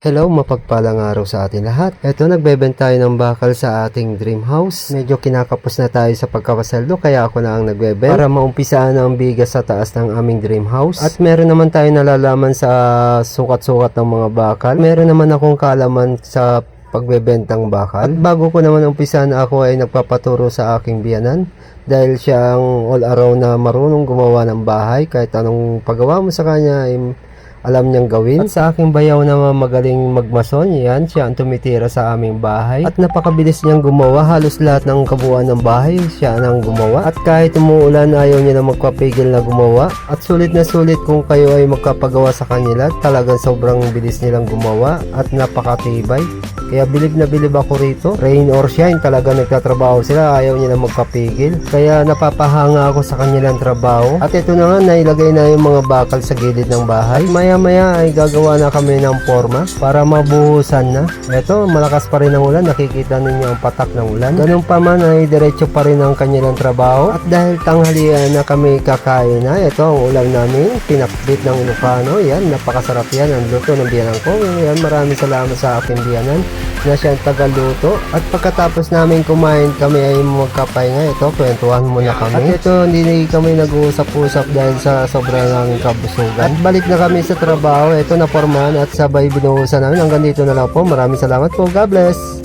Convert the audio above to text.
Hello, mapagpalang araw sa atin lahat. Ito, nagbebenta tayo ng bakal sa ating dream house. Medyo kinakapos na tayo sa pagkakasweldo kaya ako na ang nagbebenta para maumpisaan ang bigas sa taas ng aming dream house. At meron naman tayo nalalaman sa sukat-sukat ng mga bakal. Meron naman akong kaalaman sa pagbebentang bakal. At bago ko naman umpisan, ako ay nagpapaturo sa aking biyanan dahil siya ang all around na marunong gumawa ng bahay. Kahit anong paggawa mo sa kanya ay alam niyang gawin. At sa aking bayaw na magaling magmason, yan, siya ang tumitira sa aming bahay. At napakabilis niyang gumawa. Halos lahat ng kabuuan ng bahay, siya ang gumawa. At kahit umuulan, ayaw niya na magpapigil na gumawa. At sulit na sulit kung kayo ay magkapagawa sa kanila. Talagang sobrang bilis nilang gumawa at napakatibay. Kaya bilib na bilib ako rito. Rain or shine, talagang nagtatrabaho sila. Ayaw niya na magpapigil. Kaya napapahanga ako sa kanilang trabaho. At ito na nga, nailagay na yung mga bakal sa gilid ng bahay. Maya ay gagawa na kami ng forma para mabuhusan na. Ito, malakas pa rin ang ulan. Nakikita ninyo ang patak ng ulan. Ganun pa man ay diretso pa rin ang kanilang trabaho. At dahil tanghalian na kami kakain na, ito ang ulam namin. Pinakbit ng Ilocano. Yan, napakasarap yan. Ang luto ng biyanan ko. Yan, maraming salamat sa aking biyanan na siyang tagaluto. At pagkatapos namin kumain, kami ay magkapahinga. Ito, kwentuhan muna kami. At ito, hindi kami nag-uusap-usap dahil sa sobrang aming kabusugan. At balik na kami sa trabaho. Ito na forman at sabay binuhusan namin. Hanggang dito na lang po. Maraming salamat po. God bless.